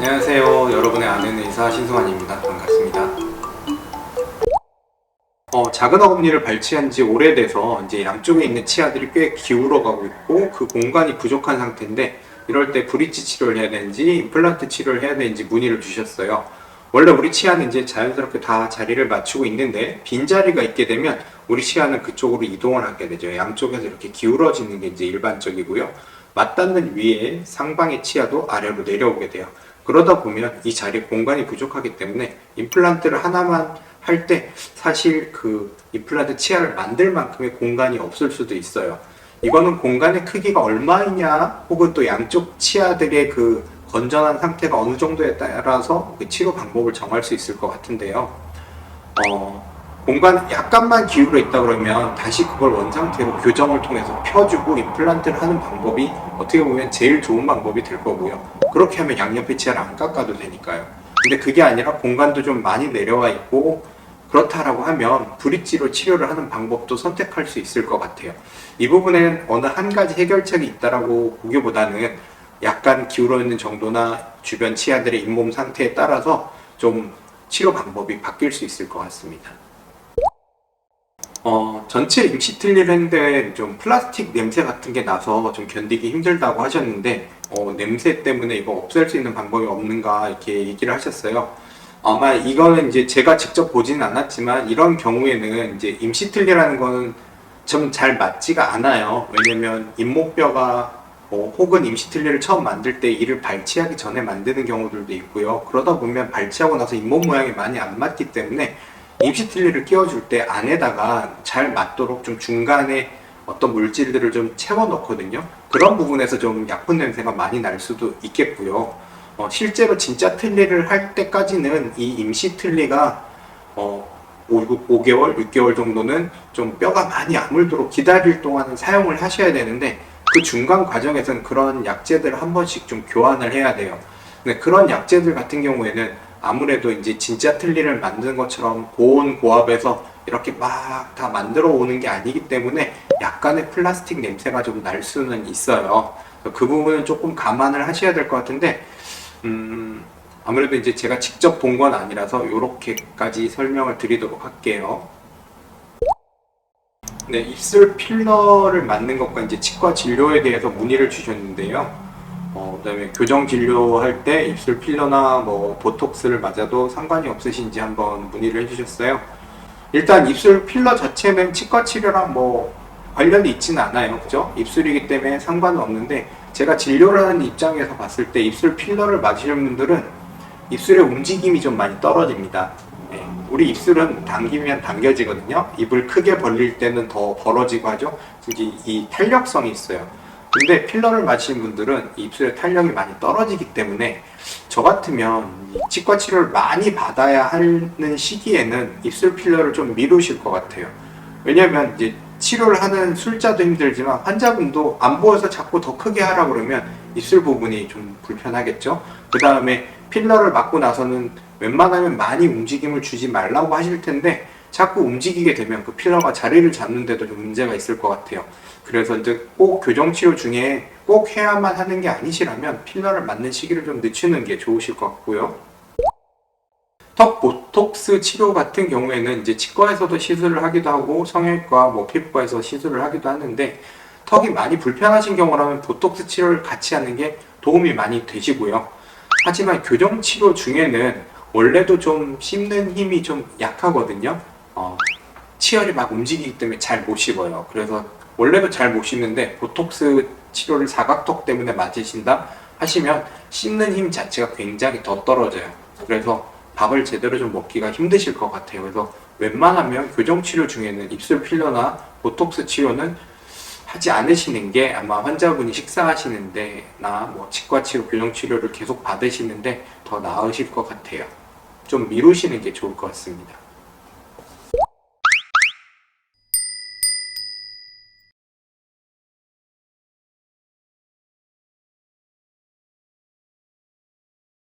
안녕하세요. 여러분의 아는 의사 신승환입니다. 반갑습니다. 작은 어금니를 발치한 지 오래돼서 이제 양쪽에 있는 치아들이 꽤 기울어 가고 있고 그 공간이 부족한 상태인데 이럴 때 브릿지 치료를 해야 되는지 임플란트 치료를 해야 되는지 문의를 주셨어요. 원래 우리 치아는 이제 자연스럽게 다 자리를 맞추고 있는데 빈자리가 있게 되면 우리 치아는 그쪽으로 이동을 하게 되죠. 양쪽에서 이렇게 기울어지는 게 이제 일반적이고요. 맞닿는 위에 상방의 치아도 아래로 내려오게 돼요. 그러다 보면 이 자리 공간이 부족하기 때문에 임플란트를 하나만 할 때 사실 그 임플란트 치아를 만들 만큼의 공간이 없을 수도 있어요. 이거는 공간의 크기가 얼마이냐 혹은 또 양쪽 치아들의 그 건전한 상태가 어느 정도에 따라서 그 치료 방법을 정할 수 있을 것 같은데요. 공간 약간만 기울어 있다 그러면 다시 그걸 원상태로 교정을 통해서 펴주고 임플란트를 하는 방법이 어떻게 보면 제일 좋은 방법이 될 거고요. 그렇게 하면 양옆의 치아를 안 깎아도 되니까요. 근데 그게 아니라 공간도 좀 많이 내려와 있고 그렇다라고 하면 브릿지로 치료를 하는 방법도 선택할 수 있을 것 같아요. 이 부분에는 어느 한 가지 해결책이 있다라고 보기보다는 약간 기울어 있는 정도나 주변 치아들의 잇몸 상태에 따라서 좀 치료 방법이 바뀔 수 있을 것 같습니다. 전체 임시 틀니를 했는데 좀 플라스틱 냄새 같은 게 나서 좀 견디기 힘들다고 하셨는데 냄새 때문에 이거 없앨 수 있는 방법이 없는가 이렇게 얘기를 하셨어요. 아마 이거는 이제 제가 직접 보지는 않았지만 이런 경우에는 이제 임시 틀니라는 거는 좀 잘 맞지가 않아요. 왜냐면 잇몸뼈가 혹은 임시 틀니를 처음 만들 때 이를 발치하기 전에 만드는 경우들도 있고요. 그러다 보면 발치하고 나서 잇몸 모양이 많이 안 맞기 때문에 임시 틀니를 끼워줄 때 안에다가 잘 맞도록 좀 중간에 어떤 물질들을 좀 채워 넣거든요. 그런 부분에서 좀 약분 냄새가 많이 날 수도 있겠고요. 실제로 진짜 틀니를 할 때까지는 이 임시 틀니가 5개월, 6개월 정도는 좀 뼈가 많이 아물도록 기다릴 동안은 사용을 하셔야 되는데 그 중간 과정에서는 그런 약재들을 한 번씩 좀 교환을 해야 돼요. 근데 그런 약재들 같은 경우에는 아무래도 이제 진짜 틀니를 만드는 것처럼 고온 고압에서 이렇게 막 다 만들어 오는 게 아니기 때문에 약간의 플라스틱 냄새가 좀 날 수는 있어요. 그 부분은 조금 감안을 하셔야 될 것 같은데 아무래도 이제 제가 직접 본 건 아니라서 이렇게까지 설명을 드리도록 할게요. 네, 입술 필러를 맞는 것과 이제 치과 진료에 대해서 문의를 주셨는데요. 그다음에 교정 진료할 때 입술 필러나 뭐 보톡스를 맞아도 상관이 없으신지 한번 문의를 해주셨어요. 일단 입술 필러 자체는 치과 치료랑 뭐 관련이 있지는 않아요, 그죠? 입술이기 때문에 상관은 없는데 제가 진료를 하는 입장에서 봤을 때 입술 필러를 맞으시는 분들은 입술의 움직임이 좀 많이 떨어집니다. 네, 우리 입술은 당기면 당겨지거든요. 입을 크게 벌릴 때는 더 벌어지고 하죠. 이제 이 탄력성이 있어요. 근데 필러를 맞으신 분들은 입술의 탄력이 많이 떨어지기 때문에 저 같으면 치과 치료를 많이 받아야 하는 시기에는 입술 필러를 좀 미루실 것 같아요. 왜냐면 이제 치료를 하는 술자도 힘들지만 환자분도 안 보여서 자꾸 더 크게 하라 그러면 입술 부분이 좀 불편하겠죠. 그 다음에 필러를 맞고 나서는 웬만하면 많이 움직임을 주지 말라고 하실 텐데 자꾸 움직이게 되면 그 필러가 자리를 잡는데도 좀 문제가 있을 것 같아요. 그래서 이제 꼭 교정치료 중에 꼭 해야만 하는 게 아니시라면 필러를 맞는 시기를 좀 늦추는 게 좋으실 것 같고요. 턱 보톡스 치료 같은 경우에는 이제 치과에서도 시술을 하기도 하고 성형외과, 뭐 피부과에서 시술을 하기도 하는데 턱이 많이 불편하신 경우라면 보톡스 치료를 같이 하는 게 도움이 많이 되시고요. 하지만 교정치료 중에는 원래도 좀 씹는 힘이 좀 약하거든요. 치열이 막 움직이기 때문에 잘 못 씹어요. 그래서 원래도 잘 못 씹는데 보톡스 치료를 사각턱 때문에 맞으신다 하시면 씹는 힘 자체가 굉장히 더 떨어져요. 그래서 밥을 제대로 좀 먹기가 힘드실 것 같아요. 그래서 웬만하면 교정치료 중에는 입술 필러나 보톡스 치료는 하지 않으시는 게 아마 환자분이 식사하시는데나 뭐 치과 치료, 교정 치료를 계속 받으시는데 더 나으실 것 같아요. 좀 미루시는 게 좋을 것 같습니다.